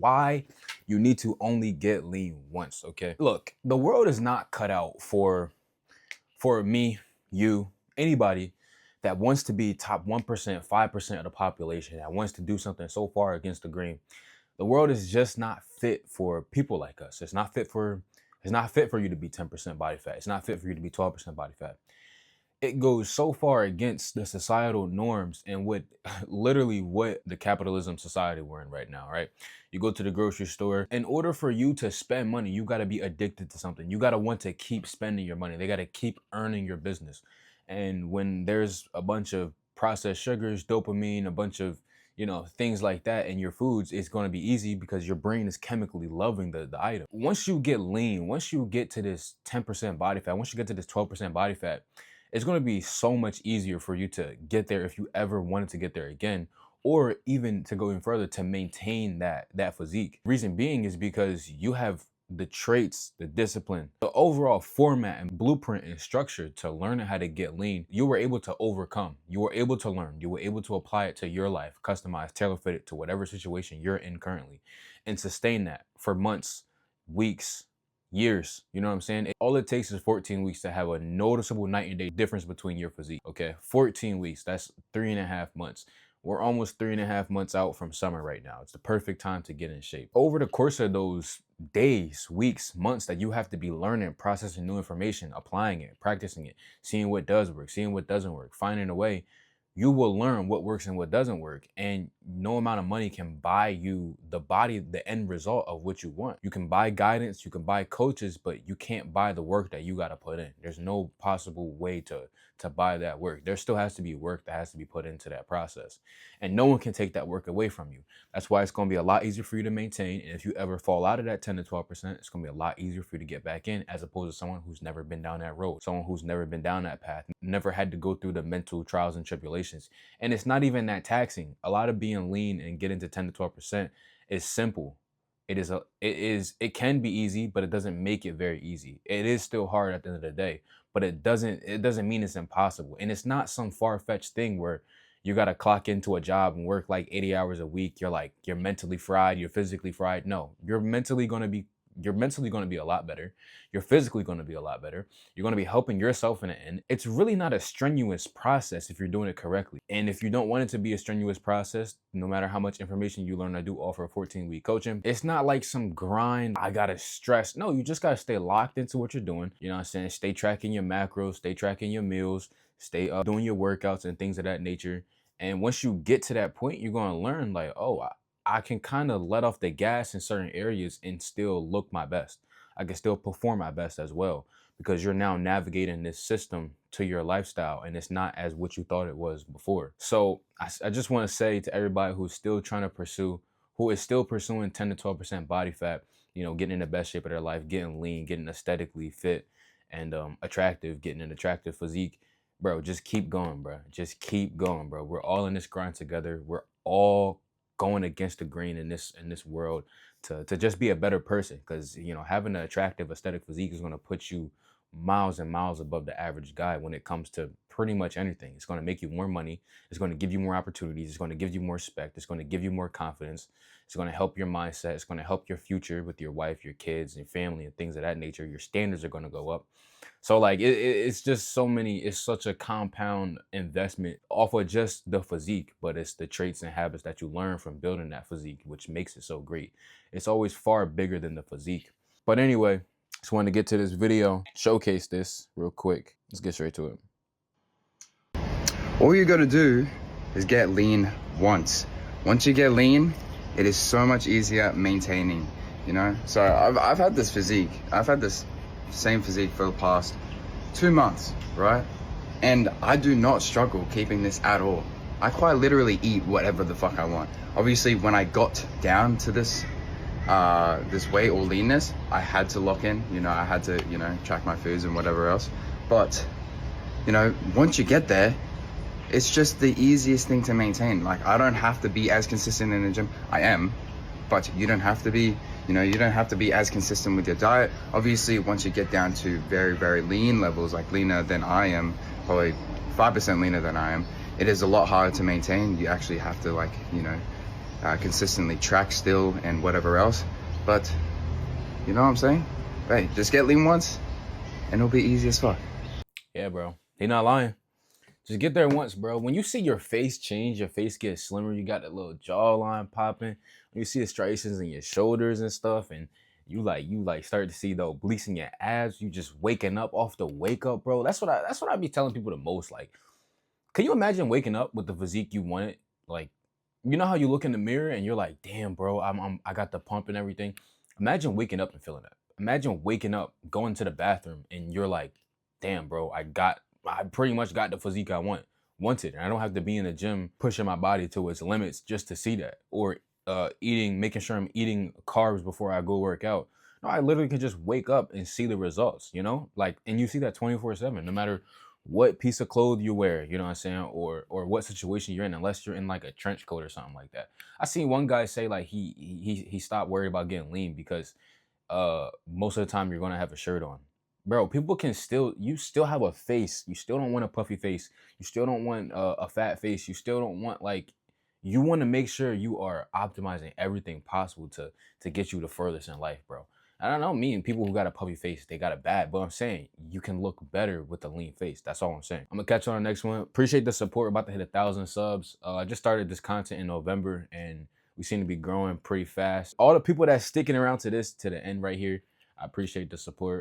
why you need to only get lean once, okay? Look, the world is not cut out for me, you, anybody that wants to be top 1%, 5% of the population, that wants to do something so far against the grain. The world is just not fit for people like us. It's not fit for you to be 10% body fat. It's not fit for you to be 12% body fat. It goes so far against the societal norms and what literally what the capitalism society we're in right now, right? You go to the grocery store. In order for you to spend money, you got to be addicted to something. You got to want to keep spending your money. They got to keep earning your business. And when there's a bunch of processed sugars, dopamine, a bunch of things like that in your foods, it's going to be easy because your brain is chemically loving the item. Once you get lean, once you get to this 10% body fat, once you get to this 12% body fat, it's going to be so much easier for you to get there if you ever wanted to get there again, or even to go even further to maintain that physique. Reason being is because you have the traits, the discipline, the overall format and blueprint and structure to learn how to get lean. You were able to overcome, you were able to learn, you were able to apply it to your life, customize, tailor fit it to whatever situation you're in currently, and sustain that for months, weeks, years. You know what I'm saying? All it takes is 14 weeks to have a noticeable night and day difference between your physique. Okay, 14 weeks, that's 3.5 months. We're almost 3.5 months out from summer right now. It's the perfect time to get in shape. Over the course of those days, weeks, months that you have to be learning, processing new information, applying it, practicing it, seeing what does work, seeing what doesn't work, finding a way, you will learn what works and what doesn't work. And no amount of money can buy you the end result of what you want. You can buy guidance, you can buy coaches, but you can't buy the work that you got to put in. There's no possible way to buy that work. There still has to be work that has to be put into that process. And no one can take that work away from you. That's why it's going to be a lot easier for you to maintain. And if you ever fall out of that 10 to 12%, it's going to be a lot easier for you to get back in, as opposed to someone who's never been down that road, someone who's never been down that path, never had to go through the mental trials and tribulations. And it's not even that taxing. A lot of being lean and getting to 10 to 12% is simple. It can be easy, but it doesn't make it very easy. It is still hard at the end of the day, but it doesn't mean it's impossible. And it's not some far-fetched thing where you got to clock into a job and work like 80 hours a week. You're mentally fried, you're physically fried. No, you're mentally going to be a lot better. You're physically going to be a lot better. You're going to be helping yourself in the end. It's really not a strenuous process if you're doing it correctly. And if you don't want it to be a strenuous process, no matter how much information you learn, I do offer a 14-week coaching. It's not like some grind, I got to stress. No, you just got to stay locked into what you're doing. You know what I'm saying? Stay tracking your macros, stay tracking your meals, stay doing your workouts and things of that nature. And once you get to that point, you're going to learn like, oh, I can kind of let off the gas in certain areas and still look my best. I can still perform my best as well, because you're now navigating this system to your lifestyle and it's not as what you thought it was before. So I just want to say to everybody who is still pursuing 10 to 12% body fat, getting in the best shape of their life, getting lean, getting aesthetically fit and attractive, getting an attractive physique, bro, just keep going, bro. Just keep going, bro. We're all in this grind together. We're all going against the grain in this world to just be a better person, because having an attractive aesthetic physique is going to put you miles and miles above the average guy when it comes to pretty much anything. It's going to make you more money, it's going to give you more opportunities, it's going to give you more respect, it's going to give you more confidence, it's going to help your mindset, it's going to help your future with your wife, your kids, and family and things of that nature. Your standards are going to go up. So like it's just it's such a compound investment off of just the physique, but it's the traits and habits that you learn from building that physique, which makes it so great. It's always far bigger than the physique. But anyway, just wanted to get to this video, showcase this real quick. Let's get straight to it. All you got to do is get lean once. Once you get lean, it is so much easier maintaining, So I've had this physique. I've had this same physique for the past 2 months, right? And I do not struggle keeping this at all. I quite literally eat whatever the fuck I want. Obviously, when I got down to this weight or leanness, I had to lock in, I had to, track my foods and whatever else. But, once you get there, it's just the easiest thing to maintain. Like, I don't have to be as consistent in the gym. I am, but you don't have to be. You don't have to be as consistent with your diet. Obviously, once you get down to very, very lean levels, like leaner than I am, probably 5% leaner than I am, it is a lot harder to maintain. You actually have to consistently track still and whatever else. But you know what I'm saying? Hey, just get lean once and it'll be easy as fuck. Yeah, bro. He not lying. Just get there once, bro. When you see your face change, your face gets slimmer, you got that little jawline popping. When you see the striations in your shoulders and stuff, and you start to see the obliques in your abs, you just waking up off the wake up, bro. That's what I be telling people the most. Like, can you imagine waking up with the physique you wanted? Like, you know how you look in the mirror and you're like, damn, bro, I got the pump and everything. Imagine waking up and feeling that. Imagine waking up, going to the bathroom, and you're like, damn, bro, I pretty much got the physique I wanted. And I don't have to be in the gym pushing my body to its limits just to see that. Or making sure I'm eating carbs before I go work out. No, I literally can just wake up and see the results, you know? Like, and you see that 24/7, no matter what piece of clothes you wear, you know what I'm saying, or what situation you're in, unless you're in like a trench coat or something like that. I seen one guy say like he stopped worrying about getting lean because most of the time you're gonna have a shirt on. Bro, people can still, you still have a face. You still don't want a puffy face. You still don't want a fat face. You still don't want like, you want to make sure you are optimizing everything possible to get you the furthest in life, bro. I don't mean people who got a puffy face, they got it bad, but I'm saying you can look better with a lean face. That's all I'm saying. I'm gonna catch you on the next one. Appreciate the support. About to hit 1,000 subs. I just started this content in November and we seem to be growing pretty fast. All the people that's sticking around to the end right here, I appreciate the support.